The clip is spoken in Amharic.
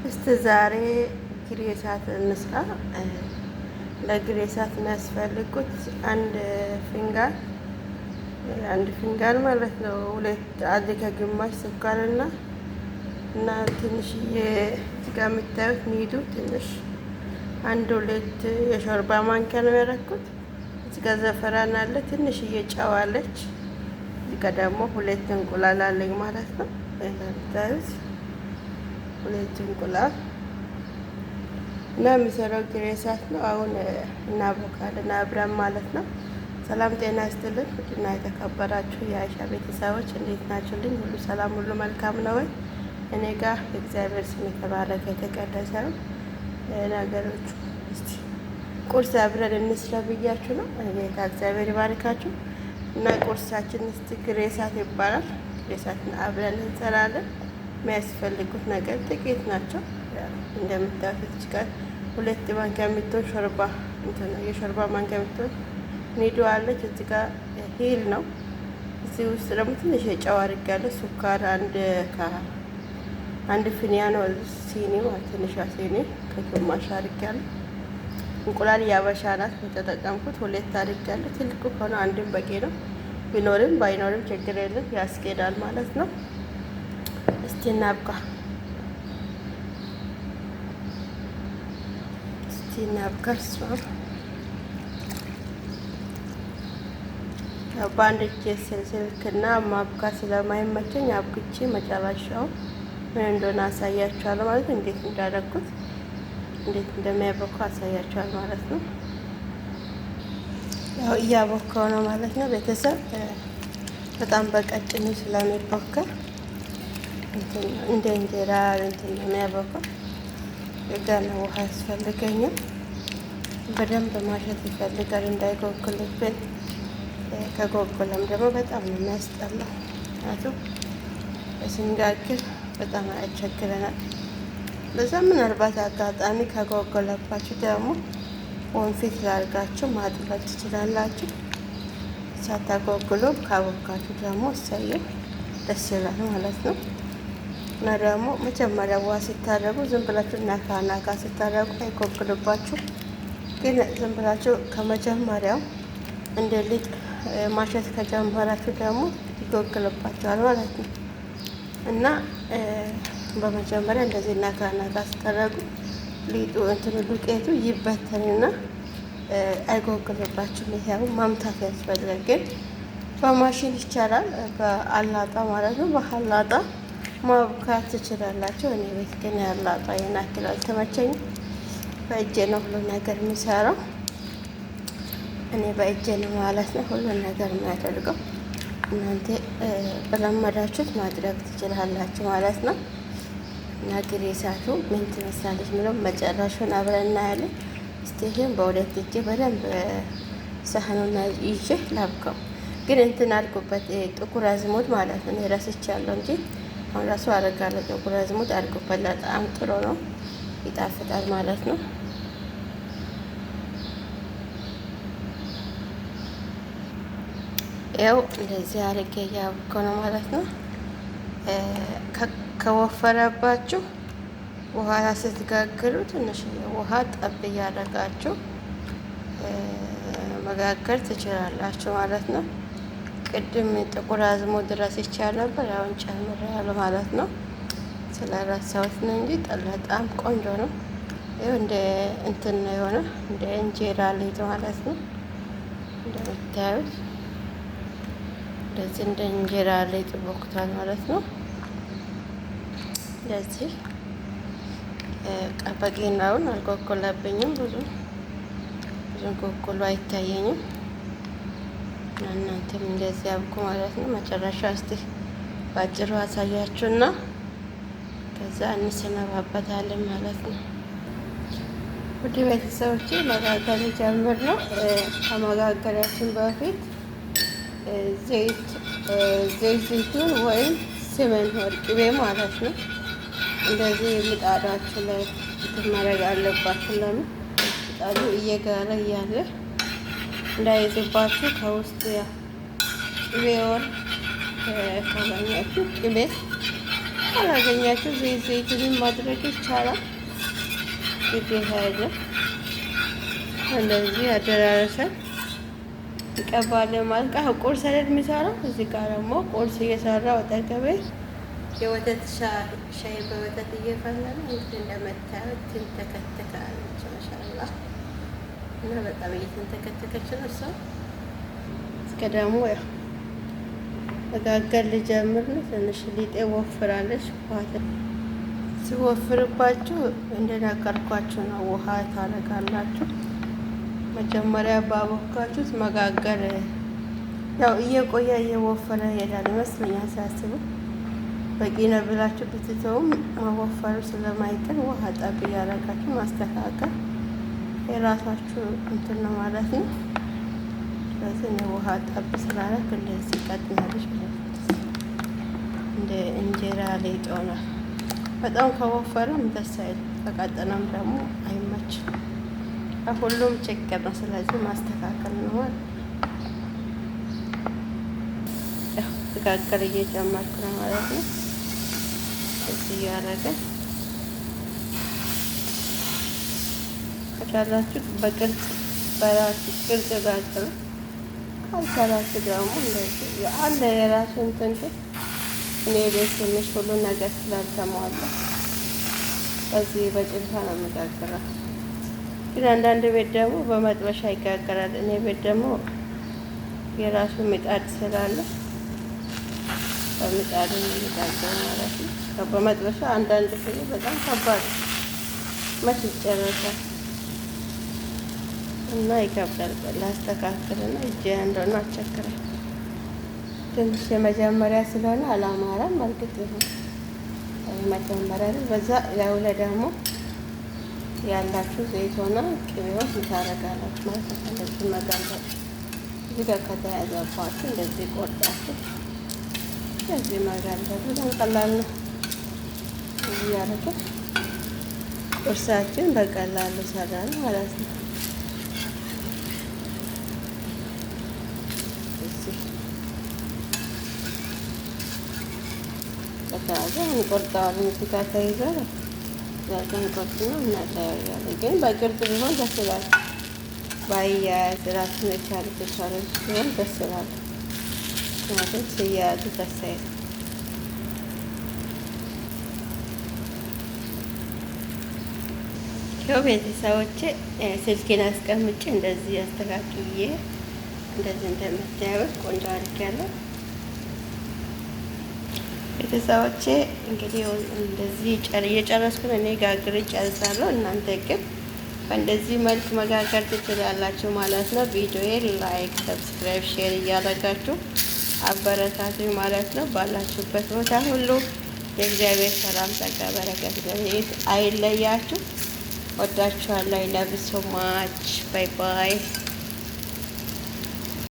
እስቲ ዛሬ ግሬሳት እንስራ። ለግሬሳት የሚያስፈልጉት አንድ ፊንጋን ማለት ነው። አንድ ከግማሽ ስኳርና እና ትንሽዬ እዚጋ የምታዩት ኒዱ ትንሽ ሁለት የሾርባ ማንኪያ ነው ያደረኩት። እዚጋ ዘፈራን አለ፣ ትንሽዬ ጨው አለች። እዚጋ ደግሞ 2 እንቁላል አለኝ ማለት ነው። እንደምታዩት 2 እንቁላል እና የሚሰራው ግሬሳት ነው። አሁን እናቦካለን አብረን ማለት ነው። ሰላም ጤና ይስጥልን። ውድና የተከበራችሁ የአይሻ ቤተሰቦች እንዴት ናችሁልኝ? ሁሉ ሰላም፣ ሁሉ መልካም ነው ወይ? እኔ ጋር የእግዚአብሔር ስም የተባረከ የተቀደሰ ነው። ነገሮቹ እስቲ ቁርስ አብረን እንስራ ብያችሁ ነው። ጌታ እግዚአብሔር ይባርካችሁ። እና ቁርሳችን እስቲ ግሬሳት ይባላል። ግሬሳትን አብረን እንሰራለን። የሚያስፈልጉት ነገር ጥቂት ናቸው። እንደምታዩት ጋር 2 ማንኪያ የምትሆን ሾርባ የሾርባ ማንኪያ የምትሆን ኒዶ አለች። እዚህ ጋር ሂል ነው። እዚህ ውስጥ ደግሞ ትንሽ የጨው አድርጋለሁ። ሱካር አንድ ፊኒያ ነው ሲኒ ማለት ትንሿ ሲኒ ከግማሽ አድርጋለሁ። እንቁላል ያበሻ ናት የተጠቀምኩት 2 አድርጋለሁ። ትልቁ ከሆነ አንድም በቂ ነው። ቢኖርም ባይኖርም ችግር የለም፣ ያስኬዳል ማለት ነው። እስቲ እናብቃ። በአንድ እጄ ስልክና ማብካት ስለማይመቸኝ አብክቼ መጨረሻው ምን እንደሆነ አሳያችኋለሁ ማለት ነው። እንዴት እንዳደረኩት እንዴት እንደሚያቦካ አሳያችኋል ማለት ነው። ያው እያቦካው ነው ማለት ነው። ቤተሰብ በጣም በቀጭኑ ስለሚቦካ እንደ እንጀራ እንትን ነው የሚያቦካው። የጋለ ውሃ ያስፈልገኛል። በደንብ ማሸት ይፈልጋል እንዳይጎግልብን። ከጎጎለም ደግሞ በጣም ነው የሚያስጠላው። ምክንያቱም ስንጋግር በጣም ያስቸግረናል። በዛ ምናልባት አጋጣሚ ከጎጎለባችሁ ደግሞ ወንፊት ላርጋችሁ ማጥበት ትችላላችሁ። ሳታጎግሉ ካቦካችሁ ደግሞ እሰየው ደስ ይላል ማለት ነው። እና ደግሞ መጀመሪያ ውሃ ስታደርጉ ዝም ብላችሁ ናካ ስታደርጉ አይጎግልባችሁ። ግን ዝም ብላችሁ ከመጀመሪያው እንደ ሊጥ ማሸት ከጀመራችሁ ደግሞ ይጎግልባችኋል ማለት ነው። እና በመጀመሪያ እንደዚህ ናካ ስታደርጉ ሊጡ ዱቄቱ ይበተንና አይጎግልባችሁም። ይሄው ማምታት ያስፈልጋል። ግን በማሽን ይቻላል፣ በአላጣ ማለት ነው። በአላጣ ማብካት ትችላላችሁ። እኔ ቤት ግን ያላጣ የናክል አልተመቸኝም። በእጄ ነው ሁሉ ነገር የሚሰራው። እኔ በእጄ ነው ማለት ነው ሁሉን ነገር የሚያደርገው። እናንተ በለመዳችሁት ማድረግ ትችላላችሁ ማለት ነው። እና ግሬሳቱ ምን ትመስላለች የሚለው መጨረሻውን አብረን እናያለን። እስቲ ይሄን በ2 እጄ በደንብ ሳህኑን ይዤ ላብካው። ግን እንትን አድርጉበት ጥቁር አዝሙድ ማለት ነው። እኔ ረስቻለሁ እንጂ አሁን ራሱ አደርጋለሁ። ጥቁር አዝሙድ አድርጉበት፣ በጣም ጥሩ ነው፣ ይጣፍጣል ማለት ነው። ያው እንደዚህ አድርጌ እያቦካሁ ነው ማለት ነው። ከወፈረባችሁ በኋላ ስትጋግሩ ትንሽ ውሃ ጠብ እያደረጋችሁ መጋገር ትችላላችሁ ማለት ነው። ቅድም ጥቁር አዝሙድ ድረስ ይቻል ነበር፣ አሁን ጨምሬያለሁ ማለት ነው። ስለረሳሁት ነው እንጂ በጣም ቆንጆ ነው። ይኸው እንደ እንትን ነው የሆነ እንደ እንጀራ ሊጥ ማለት ነው። እንደምታዩት እንደዚህ እንደ እንጀራ ሊጥ ቦክቷል ማለት ነው። እንደዚህ በቂናውን አልጎጎለብኝም፣ ብዙ ጎጎሎ አይታየኝም። እናንተም እንደዚህ አብኩ ማለት ነው። መጨረሻ እስቲ ባጭሩ አሳያችሁና ከዛ እንሰነባበታለን ማለት ነው። ውድ ቤተሰቦቼ መጋገር ጀምር ነው። ከመጋገሪያችን በፊት ዘይቱን ወይም ስመን ቅቤ ማለት ነው እንደዚህ ምጣዳችሁ ላይ ማድረግ አለባችሁ። ለምን ምጣዱ እየጋለ እያለ እንዳይዝባችሁ ከውስጥ ቅቤ ወር ካገኛችሁ ቅቤ ካላገኛችሁ ዘይቱንም ማድረግ ይቻላል። ግዴታ አይደለም። እንደዚህ አደራረሰን እንቀባለን ማለት ነው። ቁርስ አይደል የሚሰራው። እዚህ ጋር ደግሞ ቁርስ እየሰራው አጠገቤ የወተት ሻይ በወተት እየፈላ ነው። እንግዲህ እንደምታዩት ትንተከተካለች ማሻአላ እና በጣም እየተንተከተከች ነው እሷ። እስከ ደግሞ ያው መጋገር ልጀምር ነው። ትንሽ ሊጤ ወፍራለች። ሲወፍርባችሁ እንደነገርኳችሁ ነው። ውሃ ታረጋላችሁ። መጀመሪያ ባቦካችሁት መጋገር ያው እየቆየ እየወፈረ ይሄዳል ይመስለኛል ሳስበው። በቂ ነው ብላችሁ ብትተውም መወፈሩ ስለማይቀር ውሃ ጠብ እያደረጋችሁ ማስተካከል የራሳችሁ እንትን ነው ማለት ነው። ስለዚህ እኔ ውሃ ጠብ ስላደረግ እንደዚህ ቀጥናለች ማለት ነው። እንደ እንጀራ ሊጥ ሆኗል። በጣም ከወፈረም ደስ አይልም፣ ከቀጠነም ደግሞ አይመችም። ሁሉም ችግር ነው። ስለዚህ ማስተካከል ነው ማለት ነው። ተጋገር እየጨመርኩ ነው ማለት ነው። እዚህ እያደረገ ከቻላችሁ በቅርጽ በራሱ ቅርጽ ጋግሩ። ካልቻላችሁ ደግሞ እንደዚህ አለ የራሱ እንትን እኔ ቤት ትንሽ ሁሉ ነገር ስላልተሟላ በዚህ በጭልፋ ነው የምጋግረው። ግን አንዳንድ ቤት ደግሞ በመጥበሻ ይጋገራል። እኔ ቤት ደግሞ የራሱ ምጣድ ስላለ በምጣድ የሚጋገር ማለት ነው። በመጥበሻ አንዳንድ ጊዜ በጣም ከባድ መች ይጨረሳል እና ይከብዳል። ላስተካክልና እጄ እንደሆነ አስቸግራል። ትንሽ የመጀመሪያ ስለሆነ አላማራም። እርግጥ ይሁን መጀመሪያ በዛ ያው ደግሞ ያላችሁ ዘይት ሆነ ቅቤውን ታረጋላችሁ ማለት ነው። እንደዚህ መጋገር እዚህ ጋር ከተያዘባችሁ እንደዚህ ቆርጣችሁ እንደዚህ መጋገር በጣም ቀላል ነው። እዚህ ያደረግን ቁርሳችን በቀላሉ ሰራን ማለት ነው። እዚህ ከተያዘ እንቆርጠዋለን። እዚህ ጋር ተይዟል። ዛሬን ቆርጥ ነው እናታያለን። ግን በቅርጽ ቢሆን ደስ ይላል። ባያያዝ ራሱን የቻለ ተቻለ ሲሆን ደስ ይላል። ምክንያቱም ሲያያዙ ደስ አይልም። ያው ቤተሰቦቼ ስልኬን አስቀምጬ እንደዚህ አስተካክዬ እንደዚህ እንደምታዩት ቆንጆ አድርጌያለሁ። ቤተሰቦቼ እንግዲህ እንደዚህ እየጨረስኩ ነው። እኔ ጋግሬ ጨርሳለሁ። እናንተ ግን በእንደዚህ መልክ መጋገር ትችላላችሁ ማለት ነው። ቪዲዮዬ ላይክ፣ ሰብስክራይብ፣ ሼር እያደረጋችሁ አበረታቱኝ ማለት ነው። ባላችሁበት ቦታ ሁሉ የእግዚአብሔር ሰላም፣ ጸጋ፣ በረከት አይለያችሁ። ወዳችኋለሁ። አይ ላቭ ዩ ሶ ማች። ባይ ባይ።